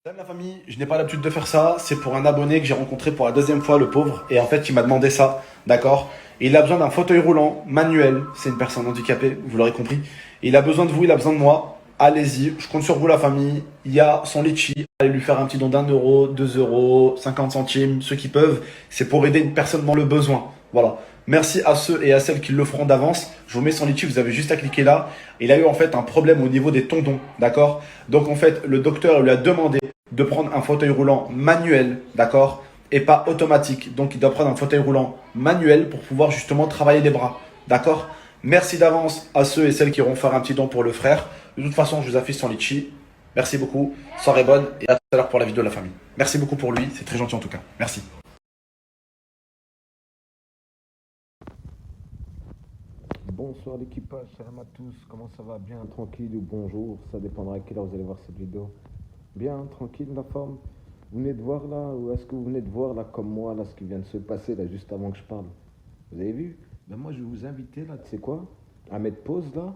Salut la famille, je n'ai pas l'habitude de faire ça, c'est pour un abonné que j'ai rencontré pour la deuxième fois, le pauvre, et en fait il m'a demandé ça, d'accord? Et il a besoin d'un fauteuil roulant manuel, c'est une personne handicapée, vous l'aurez compris. Et il a besoin de vous, il a besoin de moi, allez-y, je compte sur vous la famille, il y a son litchi, allez lui faire un petit don d'1 euro, 2 euros, 50 centimes, ceux qui peuvent, c'est pour aider une personne dans le besoin, voilà. Merci à ceux et à celles qui le feront d'avance. Je vous mets son litchi, vous avez juste à cliquer là. Il a eu en fait un problème au niveau des tendons, d'accord? Donc en fait, le docteur lui a demandé de prendre un fauteuil roulant manuel, d'accord, et pas automatique. Donc il doit prendre un fauteuil roulant manuel pour pouvoir justement travailler les bras, d'accord. Merci d'avance à ceux et celles qui iront faire un petit don pour le frère. De toute façon, je vous affiche son litchi. Merci beaucoup, soirée bonne et à tout à l'heure pour la vidéo de la famille. Merci beaucoup pour lui, c'est très gentil en tout cas. Merci. Bonsoir l'équipage, salam à tous, comment ça va? Bien, tranquille ou bonjour, ça dépendra à quelle heure vous allez voir cette vidéo. Bien, tranquille, la forme. Vous venez de voir là, ou est-ce que vous venez de voir là comme moi, là, ce qui vient de se passer là, juste avant que je parle? Vous avez vu? Ben moi je vais vous inviter là, tu sais quoi? À mettre pause là,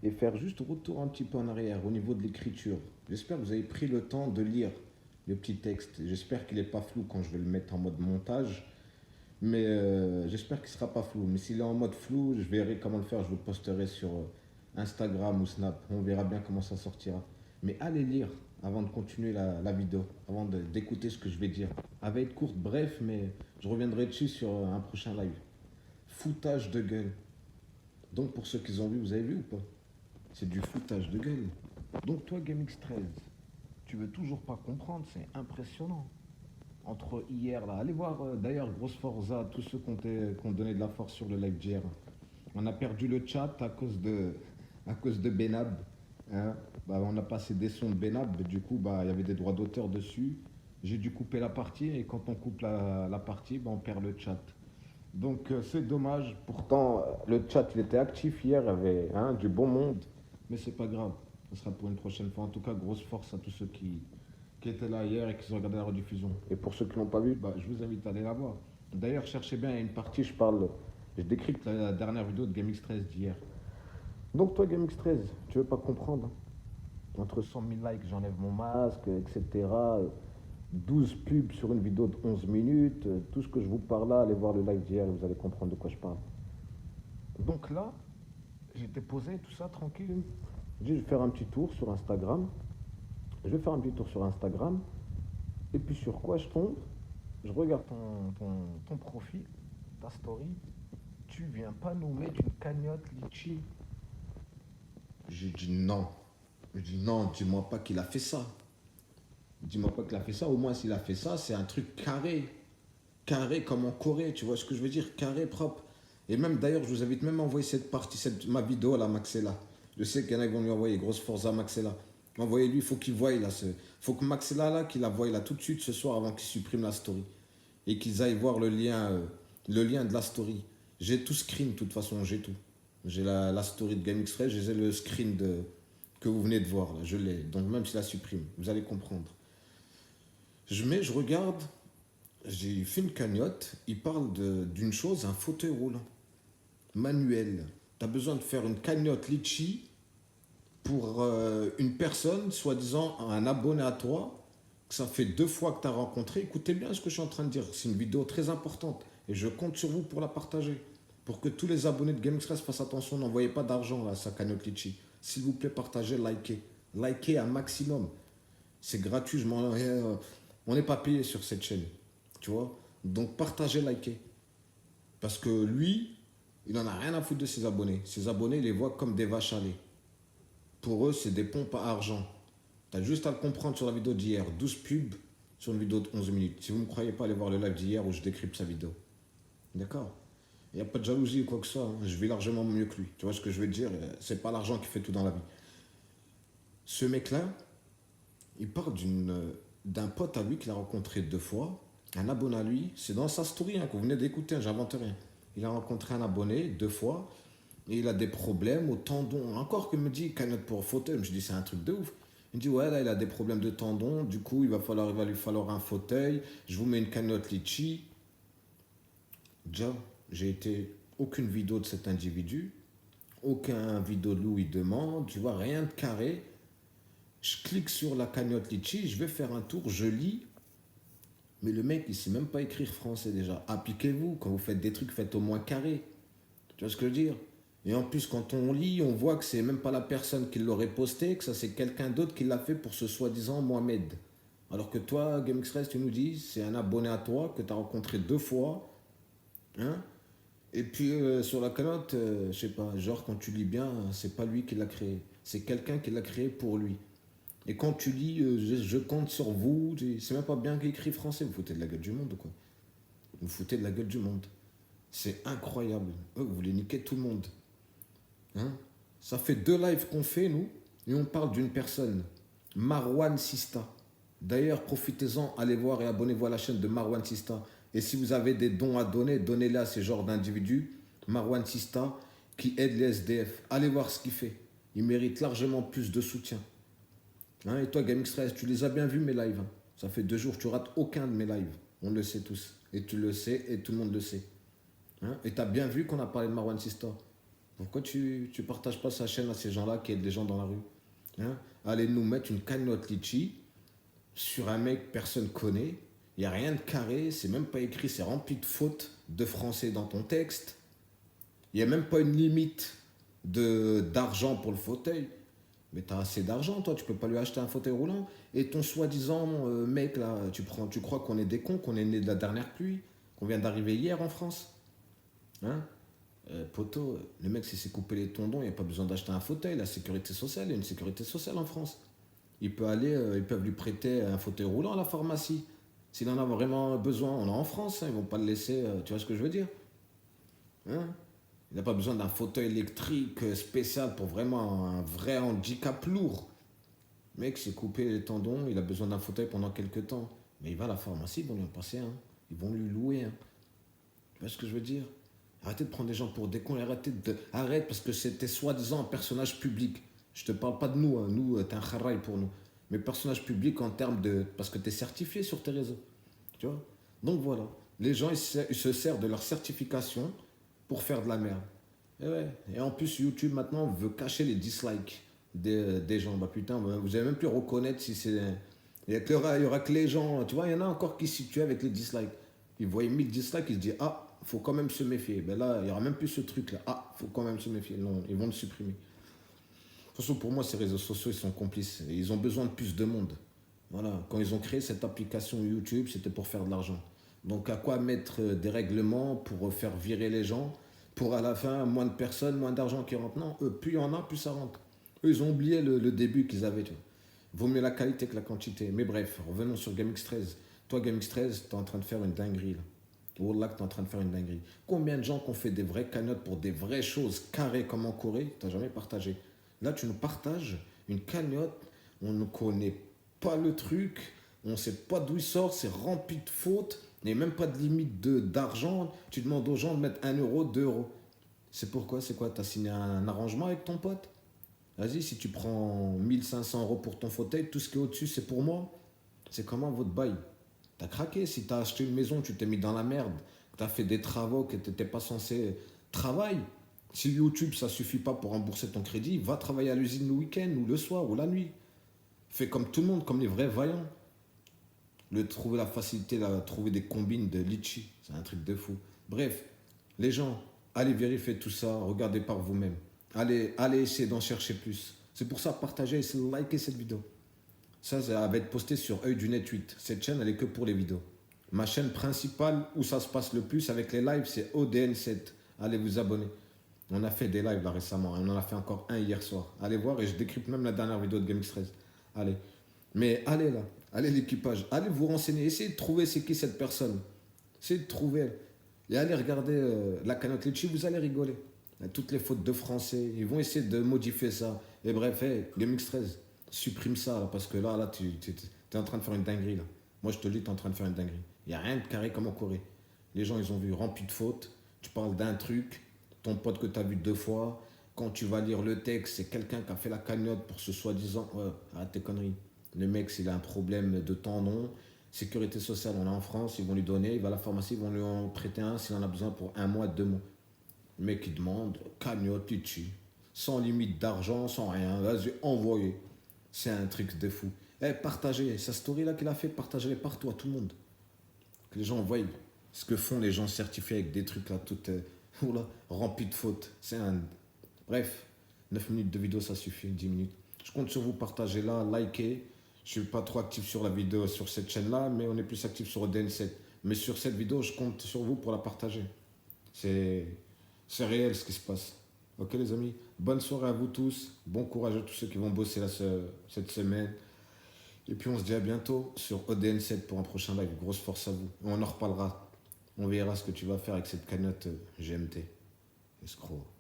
et faire juste retour un petit peu en arrière au niveau de l'écriture. J'espère que vous avez pris le temps de lire le petit texte. J'espère qu'il n'est pas flou quand je vais le mettre en mode montage. Mais j'espère qu'il ne sera pas flou. Mais s'il est en mode flou, je verrai comment le faire. Je vous posterai sur Instagram ou Snap. On verra bien comment ça sortira. Mais allez lire avant de continuer la vidéo, avant d'écouter ce que je vais dire. Elle va être courte, bref, mais je reviendrai dessus sur un prochain live. Foutage de gueule. Donc pour ceux qui ont vu, vous avez vu ou pas? C'est du foutage de gueule. Donc toi, GameX13, tu veux toujours pas comprendre, c'est impressionnant entre hier là. Allez voir d'ailleurs grosse force à tous ceux qui ont donné de la force sur le live d'hier. On a perdu le chat à cause de Benab. Hein. Bah, on a passé des sons de Benab, du coup bah, il y avait des droits d'auteur dessus. J'ai dû couper la partie et quand on coupe la partie, bah, on perd le chat. Donc c'est dommage. Pourtant le chat il était actif hier, il y avait hein, du bon monde. Mais c'est pas grave. Ce sera pour une prochaine fois. En tout cas, grosse force à tous ceux qui étaient là hier et qui ont regardé la rediffusion. Et pour ceux qui ne l'ont pas vu, bah, je vous invite à aller la voir. D'ailleurs, cherchez bien, il y a une partie, je décrypte la dernière vidéo de GameX13 d'hier. Donc toi, GameX13, tu veux pas comprendre? Entre 100 000 likes, j'enlève mon masque, etc. 12 pubs sur une vidéo de 11 minutes, tout ce que je vous parle là, allez voir le live d'hier et vous allez comprendre de quoi je parle. Donc là, j'étais posé, tout ça, tranquille. Je dis, je vais faire un petit tour sur Instagram. Je vais faire un petit tour sur Instagram. Et puis sur quoi je tombe? Je regarde ton profil, ta story. Tu viens pas nous mettre une cagnotte litchi? J'ai dit non. Je dis non, dis-moi pas qu'il a fait ça. Dis-moi pas qu'il a fait ça. Au moins, s'il a fait ça, c'est un truc carré. Carré comme en Corée, tu vois ce que je veux dire? Carré, propre. Et même d'ailleurs, je vous invite même à envoyer cette partie, ma vidéo à la Maxella. Je sais qu'il y en a qui vont lui envoyer grosse force à Maxella. Envoyez-lui, il faut qu'il voie là. Faut que Maxella là, qu'il la voie là tout de suite ce soir avant qu'il supprime la story. Et qu'ils aillent voir le lien de la story. J'ai tout screen, de toute façon, j'ai tout. J'ai la story de GameX13, j'ai le screen que vous venez de voir là, je l'ai. Donc même si la supprime, vous allez comprendre. Je regarde, j'ai fait une cagnotte, il parle d'une chose, un fauteuil roulant, manuel. Tu as besoin de faire une cagnotte litchi pour une personne, soi-disant un abonné à toi, que ça fait 2 fois que tu as rencontré. Écoutez bien ce que je suis en train de dire, c'est une vidéo très importante et je compte sur vous pour la partager. Pour que tous les abonnés de GameXpress fassent attention, n'envoyez pas d'argent à sa cagnotte litchi. S'il vous plaît, partagez, likez. Likez un maximum. C'est gratuit, on n'est pas payé sur cette chaîne. Tu vois? Donc partagez, likez. Parce que lui, il en a rien à foutre de ses abonnés. Ses abonnés, il les voit comme des vaches à lait. Pour eux, c'est des pompes à argent. Tu as juste à le comprendre sur la vidéo d'hier. 12 pubs sur une vidéo de 11 minutes. Si vous ne me croyez pas, allez voir le live d'hier où je décrypte sa vidéo. D'accord? Il n'y a pas de jalousie ou quoi que ce soit. Hein. Je vis largement mieux que lui. Tu vois ce que je veux te dire? C'est pas l'argent qui fait tout dans la vie. Ce mec-là, il parle d'un pote à lui qu'il a rencontré 2 fois. Un abonné à lui. C'est dans sa story hein, que vous venez d'écouter. Hein, j'invente rien. Il a rencontré un abonné 2 fois. Et il a des problèmes au tendon. Encore qu'il me dit cagnotte pour fauteuil. Je dis c'est un truc de ouf. Il me dit ouais là il a des problèmes de tendon. Du coup il va lui falloir un fauteuil. Je vous mets une cagnotte litchi. Déjà j'ai été aucune vidéo de cet individu. Aucun vidéo de lui il demande. Tu vois rien de carré. Je clique sur la cagnotte Litchi, je vais faire un tour, je lis. Mais le mec, il sait même pas écrire français déjà. Appliquez-vous, quand vous faites des trucs, faites au moins carré. Tu vois ce que je veux dire? Et en plus, quand on lit, on voit que c'est même pas la personne qui l'aurait posté, que ça c'est quelqu'un d'autre qui l'a fait pour ce soi-disant Mohamed. Alors que toi, GameXpress, tu nous dis, c'est un abonné à toi que tu as rencontré 2 fois. Hein? Et puis sur la cagnotte, je sais pas, genre quand tu lis bien, c'est pas lui qui l'a créé. C'est quelqu'un qui l'a créé pour lui. Et quand tu lis, je compte sur vous, c'est même pas bien écrit français, vous foutez de la gueule du monde ou quoi? Vous foutez de la gueule du monde. C'est incroyable. Eux, vous voulez niquer tout le monde. Hein? Ça fait 2 lives qu'on fait, nous, et on parle d'une personne, Marwan Sista. D'ailleurs, profitez-en, allez voir et abonnez-vous à la chaîne de Marwan Sista. Et si vous avez des dons à donner, donnez-les à ce genre d'individus, Marwan Sista, qui aide les SDF. Allez voir ce qu'il fait. Il mérite largement plus de soutien. Hein, et toi, GameXpress, tu les as bien vus mes lives. Hein. Ça fait 2 jours, tu rates aucun de mes lives. On le sait tous. Et tu le sais, et tout le monde le sait. Hein, et tu as bien vu qu'on a parlé de Marwan Sista. Pourquoi tu partages pas sa chaîne à ces gens-là qui aident les gens dans la rue? Hein? Allez nous mettre une cagnotte Litchi sur un mec que personne connaît. Il n'y a rien de carré, c'est même pas écrit, c'est rempli de fautes de français dans ton texte. Il n'y a même pas une limite d'argent pour le fauteuil. Mais tu as assez d'argent, toi, tu peux pas lui acheter un fauteuil roulant. Et ton soi-disant mec, là, tu crois qu'on est des cons, qu'on est né de la dernière pluie, qu'on vient d'arriver hier en France? Hein? Poto, le mec, s'il s'est coupé les tendons, il n'y a pas besoin d'acheter un fauteuil. La sécurité sociale, il y a une sécurité sociale en France. Il peut aller, ils peuvent lui prêter un fauteuil roulant à la pharmacie. S'il en a vraiment besoin, on est en France, hein, ils vont pas le laisser, tu vois ce que je veux dire? Hein? Il n'a pas besoin d'un fauteuil électrique spécial pour vraiment un vrai handicap lourd. Le mec s'est coupé les tendons, il a besoin d'un fauteuil pendant quelques temps. Mais il va à la pharmacie, ils vont lui en passer un. Ils vont lui louer un. Tu vois ce que je veux dire? Arrêtez de prendre des gens pour des cons et arrête parce que c'était soi-disant un personnage public. Je te parle pas de nous, hein. Nous, t'es un kharaï pour nous. Mais personnage public en termes de. Parce que t'es certifié sur tes réseaux. Tu vois? Donc voilà. Les gens, ils se servent de leur certification pour faire de la merde. Et, ouais. Et en plus, YouTube maintenant veut cacher les dislikes des gens. Bah putain, vous allez même plus reconnaître si c'est. Il y aura que les gens. Tu vois, il y en a encore qui se situent avec les dislikes. Ils voient 1000 dislikes, ils se disent ah, faut quand même se méfier. Ben là, il n'y aura même plus ce truc-là. Ah, faut quand même se méfier. Non, ils vont le supprimer. De toute façon, pour moi, ces réseaux sociaux, ils sont complices. Et ils ont besoin de plus de monde. Voilà. Quand ils ont créé cette application YouTube, c'était pour faire de l'argent. Donc, à quoi mettre des règlements pour faire virer les gens? Pour à la fin, moins de personnes, moins d'argent qui rentre? Non, eux, plus il y en a, plus ça rentre. Eux, ils ont oublié le début qu'ils avaient. Tu vois. Vaut mieux la qualité que la quantité. Mais bref, revenons sur GameX13. Toi, GameX13, t'es en train de faire une dinguerie là. Wallah que t'es en train de faire une dinguerie. Combien de gens qui ont fait des vraies cagnottes pour des vraies choses carrées comme en Corée, t'as jamais partagé? Là, tu nous partages une cagnotte, on ne connaît pas le truc, on ne sait pas d'où il sort, c'est rempli de fautes, il n'y a même pas de limite d'argent. Tu demandes aux gens de mettre 1 euro, 2 euros. C'est pourquoi? C'est quoi? T'as signé un arrangement avec ton pote? Vas-y, si tu prends 1 500 € pour ton fauteuil, tout ce qui est au-dessus, c'est pour moi. C'est comment votre bail? T'as craqué. Si t'as acheté une maison, tu t'es mis dans la merde, t'as fait des travaux que t'étais pas censé travailler. Si YouTube, ça suffit pas pour rembourser ton crédit, va travailler à l'usine le week-end ou le soir ou la nuit. Fais comme tout le monde, comme les vrais vaillants. Le trouver la facilité, trouver des combines de litchi, c'est un truc de fou. Bref, les gens, allez vérifier tout ça, regardez par vous-même. Allez essayer d'en chercher plus. C'est pour ça, partagez, essayez de liker cette vidéo. Ça va être posté sur Oeil du Net 8. Cette chaîne, elle est que pour les vidéos. Ma chaîne principale, où ça se passe le plus avec les lives, c'est ODN7. Allez vous abonner. On a fait des lives là récemment. On en a fait encore un hier soir. Allez voir et je décrypte même la dernière vidéo de GameX13. Allez. Mais allez là. Allez l'équipage. Allez vous renseigner. Essayez de trouver c'est qui cette personne. Essayez de trouver. Et allez regarder la cagnotte Litchi. Vous allez rigoler. Toutes les fautes de français. Ils vont essayer de modifier ça. Et bref, hey, GameX13. Supprime ça, là, parce que là tu es en train de faire une dinguerie. Là. Moi, je te le dis, tu es en train de faire une dinguerie. Il n'y a rien de carré comme en Corée. Les gens, ils ont vu rempli de fautes. Tu parles d'un truc, ton pote que tu as vu 2 fois. Quand tu vas lire le texte, c'est quelqu'un qui a fait la cagnotte pour ce soi-disant. Ouais, arrête tes conneries. Le mec, s'il a un problème de tendon, sécurité sociale, on est en France, ils vont lui donner. Il va à la pharmacie, ils vont lui en prêter un s'il en a besoin pour 1 mois, 2 mois. Le mec, il demande cagnotte, Litchi. Sans limite d'argent, sans rien. Vas-y, envoyez. C'est un truc de fou. Partagez sa story là qu'il a fait, partagez-les partout à tout le monde. Que les gens voient ce que font les gens certifiés avec des trucs là, tout oula, remplis de fautes. Bref, 9 minutes de vidéo, ça suffit, 10 minutes. Je compte sur vous, partagez là, likez. Je suis pas trop actif sur la vidéo, sur cette chaîne-là, mais on est plus actif sur ODN7. Mais sur cette vidéo, je compte sur vous pour la partager. C'est réel ce qui se passe. Ok les amis, bonne soirée à vous tous. Bon courage à tous ceux qui vont bosser là, cette semaine. Et puis on se dit à bientôt sur ODN7 pour un prochain live. Grosse force à vous. Et on en reparlera. On verra ce que tu vas faire avec cette cagnotte GMT. Escroc.